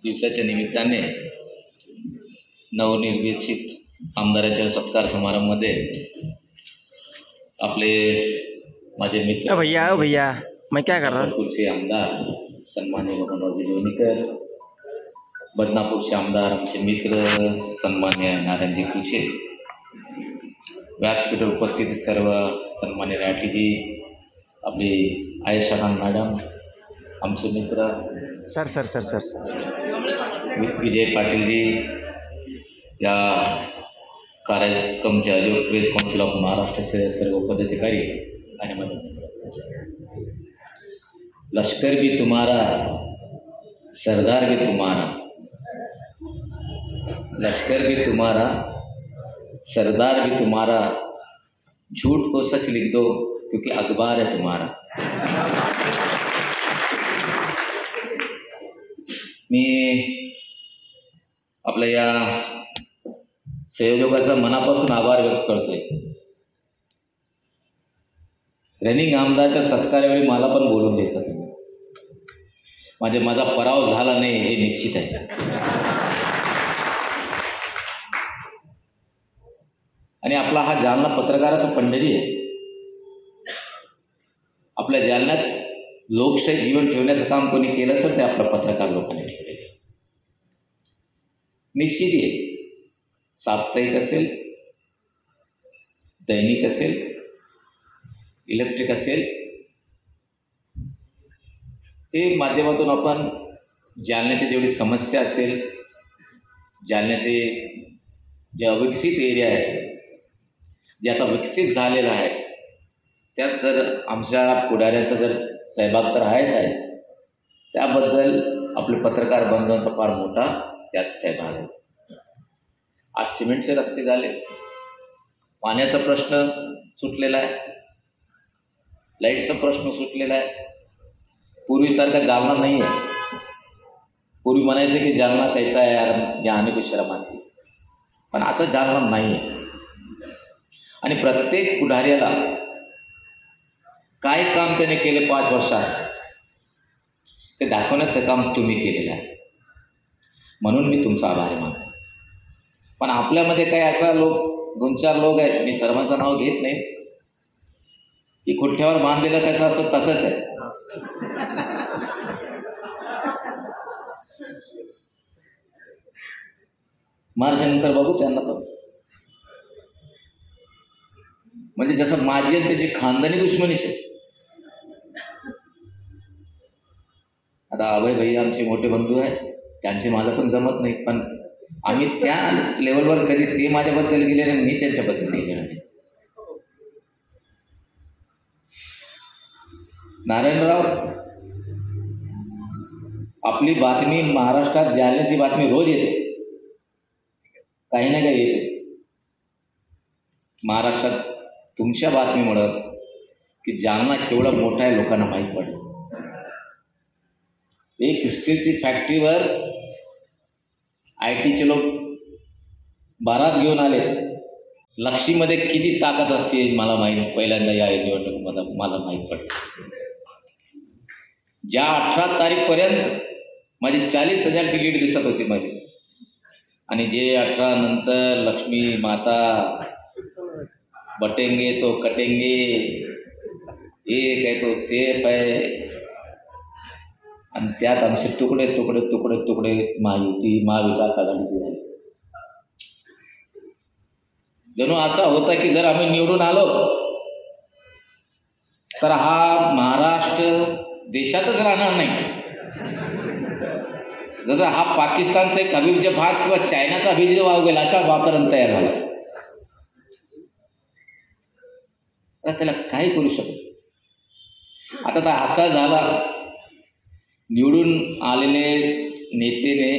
दिवसाच्या निमित्ताने नवनिर्वाचित आमदाराच्या सत्कार समारंभामध्ये आपले माझे मित्र भैया मैं क्या कर रहा हूँ। बदनापूरचे आमदार सन्माननीय बबनरावजी लोणीकर, बदनापूरचे आमदार आमचे मित्र सन्माननीय नारायणजी कुचे, व्यासपीठावर उपस्थित सर्व सन्माननीय राठीजी, आपली आयशा खान मॅडम, आमचे मित्र सर सर सर सर विजय पाटीलजी, या कार्यक्रमचे आयोजक प्रेस काउन्सिल ऑफ महाराष्ट्राचे सर्व पदाधिकारी आणि मदत। लश्कर भी तुम्हारा, सरदार भी तुम्हारा, लश्कर भी तुम्हारा, सरदार भी तुम्हारा, झूठ को सच लिख दो क्योंकि अखबार है तुम्हारा। मी आपल्या या संयोजकाचा मनापासून आभार व्यक्त करतोय। रनिंग आमदारच्या सत्कारावेळी मला पण बोलून देतात, माझा पराभव झाला नाही हे निश्चित आहे। आणि आपला हा जालना पत्रकाराचा पंढरी आहे। आपल्या जालन्यात लोकशाही जीवन ठेवण्याचं काम कोणी केलं तर ते आपल्या पत्रकार लोकांनी ठेवले। निश्चित आहे, साप्ताहिक असेल, दैनिक असेल, इलेक्ट्रिक असेल, ते माध्यमातून आपण जालन्याची जेवढी समस्या असेल, जालन्याचे जे अविकसित एरिया आहे, जे आता विकसित झालेला आहे, त्यात जर आमच्या पुढाऱ्याचा जर सहभाग तर आहेच आहे, त्याबद्दल आपले पत्रकार बंधूंचा फार मोठा त्यात सहभाग आहे। आज सिमेंटचे रस्ते झाले, पाण्याचा प्रश्न सुटलेला आहे, लाईटचा प्रश्न सुटलेला आहे। पूर्वीसारखा जालना नाही आहे। पूर्वी म्हणायचं की जालना कैसा आहे यार, या आने को शर्म आती, पण असं जालना नाही आहे। आणि प्रत्येक पुढाऱ्याला काय काम त्याने केले 5 वर्षात ते दाखवण्याचं काम तुम्ही केलेलं आहे, म्हणून मी तुमचा आभारी मानतो। पण आपल्यामध्ये काही असा 2-4 लोक आहेत, मी सर्वांचं नाव घेत नाही, की खुट्ट्यावर बांधलेलं कसं असं तसंच आहे। मार्चनंतर बघू त्यांना पण, म्हणजे जसं माझी आणि त्याची खानदानी दुश्मनीच आहे। आता अभय भैया आमचे मोठे बंधू आहेत, त्यांचे माझं पण जमत नाही, पण आम्ही त्या लेवलवर कधी ते माझ्याबद्दल गेले नाही, मी त्यांच्याबद्दल गेले नाही। नारायणराव, आपली बातमी महाराष्ट्रात जालन्याची बातमी रोज येते, काही ना काही येते। महाराष्ट्रात तुमच्या बातमीमुळं की जालना केवढा मोठा आहे लोकांना माहीत पडलं। एक स्टीलची फॅक्टरीवर ITचे लोक बारात घेऊन आले, लक्षीमध्ये किती ताकद असते मला माहीत, पहिल्यांदा या निवडणुकीमध्ये मला माहीत पडलं। ज्या 18 तारीखपर्यंत माझी 40,000ची लीड दिसत होती माझी, आणि जे 18 नंतर लक्ष्मी माता बटेंगे तो कटेंगे, एक आहे तो सेफ आहे, आणि त्यात आमचे तुकडे तुकडे तुकडे तुकडे महायुती महाविकास आघाडीचे झाले। जणू असा होता की जर आम्ही निवडून आलो तर हा महाराष्ट्र देशातच राहणार नाही, जसं हा पाकिस्तानचा एक अविभाज्य भाग किंवा चायनाचा अविभाज्य भाग होईल अशा वातावरण तयार झाला। आता त्याला काय करू शकतो? आता तर असा झाला, निवडून आलेले नेतेने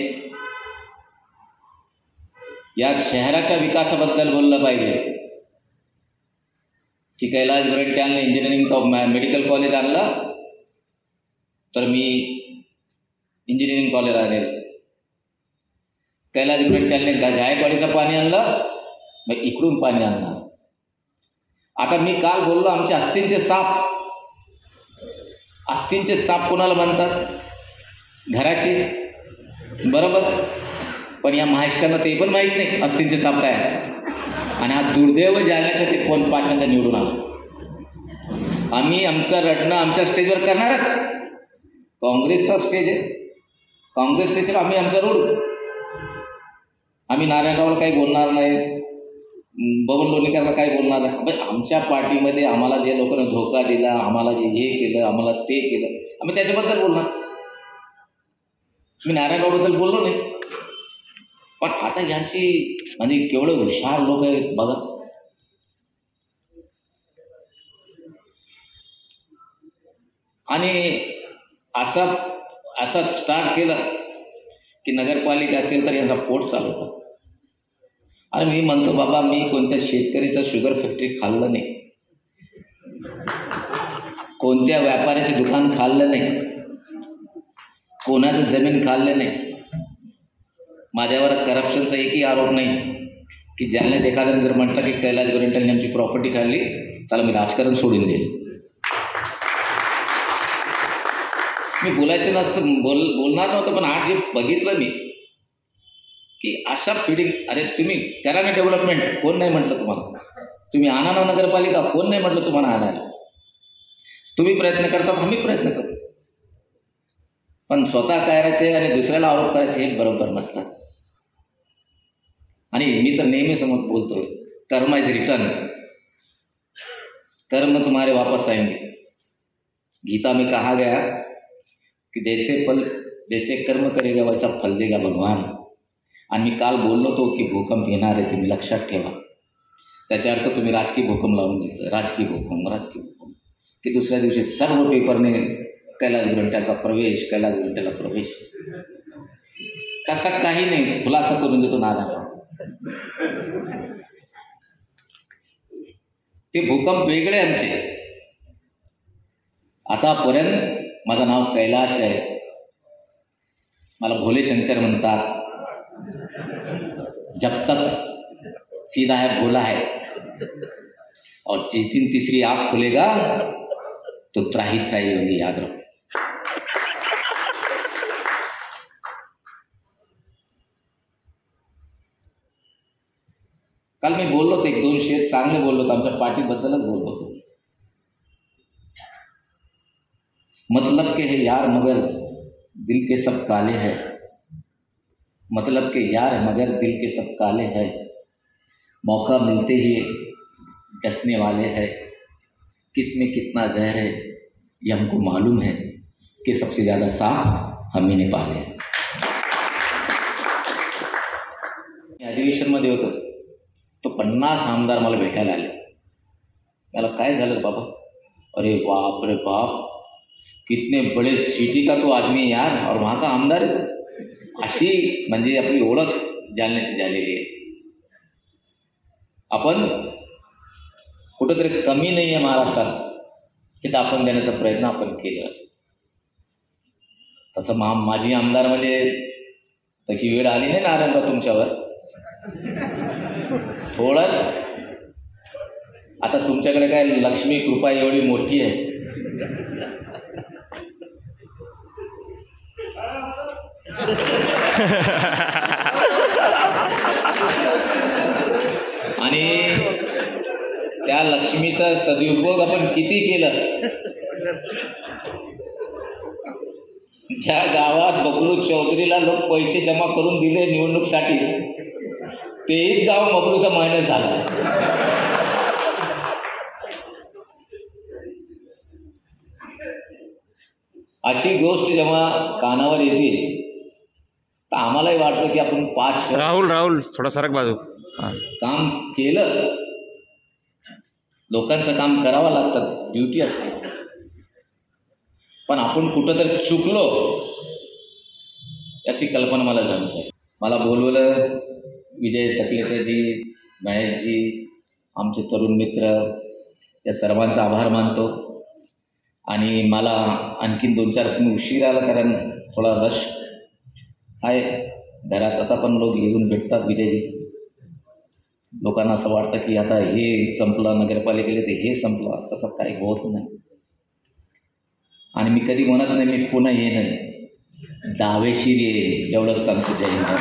या शहराच्या विकासाबद्दल बोललं पाहिजे की कैलास गोरंट्यालने इंजिनिअरिंग मेडिकल कॉलेज आणलं तर मी इंजिनिअरिंग कॉलेज आणेल, कैलास गोरंट्यालने जायकवाडीचं पाणी आणलं मग इकडून पाणी आणणार। आता मी काल बोललो आमचे आस्तींचे साप कोणाला म्हणतात? घराची बरोबर. पण या महाराष्ट्राला ते पण माहीत नाही अस्थिंचे साप काय आहे. आणि हा दुर्दैव जालन्याचं ते कोण पाचव्यांदा निवडून आला. आम्ही आमचं रडणं आमच्या स्टेजवर करणारच. काँग्रेसचा स्टेज आहे, काँग्रेस स्टेजवर आम्ही आमचं रोड. आम्ही नारायणरावला काही बोलणार नाही, बबन लोणीकरला काही बोलणार नाही. पण आमच्या पार्टीमध्ये आम्हाला जे लोकांना धोका दिला, आम्हाला जे हे केलं, आम्हाला ते केलं, आम्ही त्याच्याबद्दल बोलणार. मी नारायणरावबद्दल बोललो नाही. पण आता यांची म्हणजे केवढं हुशार लोक आहेत बघा. आणि असं स्टार्ट केलं की नगरपालिका असेल तर यांचा पोट चालवतो. आणि मी म्हणतो बाबा, मी कोणत्या शेतकरीचं शुगर फॅक्टरी खाल्लं नाही, कोणत्या व्यापाऱ्याचे दुकान खाल्लं नाही, कोणाचं जमीन खाल्लं नाही. माझ्यावर करप्शनचा एकही आरोप नाही की जालन्यात एखाद्याने जर म्हटलं की कैलास गोरंट्याने आमची प्रॉपर्टी खाल्ली, चला मी राजकारण सोडून देईल. मी बोलायचं नसतं, बोलणार नव्हतं. पण आज जे बघितलं मी की अशा पिढी, अरे तुम्ही करा ना डेव्हलपमेंट, कोण नाही म्हटलं तुम्हाला. तुम्ही आणा ना नगरपालिका, कोण नाही म्हटलं तुम्हाला आणायला. तुम्ही प्रयत्न करतात, आम्ही प्रयत्न करतो. पण स्वतः करायचे आणि दुसऱ्याला आरोप करायचे हे बरोबर नसतात. आणि मी तर नेहमी समोर बोलतोय, कर्म इज रिटर्न, कर्म तुम्हारे वापस आएंगे. गीता में कहा गया कि जैसे कर्म करेगा वैसा फल देगा भगवान. आणि मी काल बोललो होतो की भूकंप येणार आहे, तुम्ही लक्षात ठेवा. त्याचा अर्थ तुम्ही राजकीय भूकंप लावून घेतलं, राजकीय भूकंप की दुसऱ्या दिवशी सर्व पेपरने कैलास गोरंट्याचा प्रवेश, कैलास गोरंट्याला प्रवेश. तसा काही नाही, खुलासा करून देतो नारायण. ते भूकंप वेगळे आमचे. आतापर्यंत माझं नाव कैलास आहे, मला भोले शंकर म्हणतात. जब तक सीधा है भोला है, और जिस दिन तीसरी आँख खुलेगा तो त्राही त्राही होगी, याद रखो. काल मी बोललो होतो, 1-2 शेर चांगले बोललो होतो, आमच्या पार्टीबद्दलच बोललो होतो. मतलब के है यार मगर दिल के सब काले हैं, मतलब के यार मगर दिल के सब काले हैं, मौका मिलते ही डसने वाले हैं, किसमें कितना जहर है ये हमको मालूम है, कि सबसे ज़्यादा सांप हम ही ने पाले. अधिवेशनमध्ये होतो, तो 50 आमदार मला भेटायला आले. मला काय झालं बाबा? अरे बाप रे बाप, कितने बड़े सिटी का तो आदमी है यार, और वहाँ का आमदार. अशी म्हणजे आपली ओळख जालन्याची झालेली आहे. आपण कुठंतरी कमी नाही आहे महाराष्ट्रात, हे दाखवून देण्याचा प्रयत्न आपण केला. तसं माझी आमदार म्हणजे तशी वेळ आली नाही नारायणराव तुमच्यावर. थोडं आता तुमच्याकडे काय लक्ष्मी कृपा एवढी मोठी आहे. आणि त्या लक्ष्मीचा सदुपयोग आपण किती केलं. ज्या गावात बबलू चौधरीला लोक पैसे जमा करून दिले निवडणुकीसाठी, तेच गाव बबलूचा मायनस झाला. अशी गोष्ट जेव्हा कानावर येते तर आम्हालाही वाटतं की आपण 5 राहुल थोडा सरक बाजू. काम केलं. लोकांचं काम करावं लागतं, ड्युटी असते. पण आपण कुठं तर चुकलो याची कल्पना मला झाली. मला बोलवलं विजय सकलेचाजी, महेशजी, आमचे तरुण मित्र, या सर्वांचा आभार मानतो. आणि मला आणखीन 2-4 उशीर आला, कारण थोडा रश आहे घरात. आता पण लोक येऊन भेटतात विजयजी. लोकांना असं वाटतं की आता हे संपलं, नगरपालिकेला ते हे संपलं. तसं काही होत नाही. आणि मी कधी म्हणत नाही मी पुन्हा येईन. दावेशीर येईल एवढंच सांगतो. जय हिंद.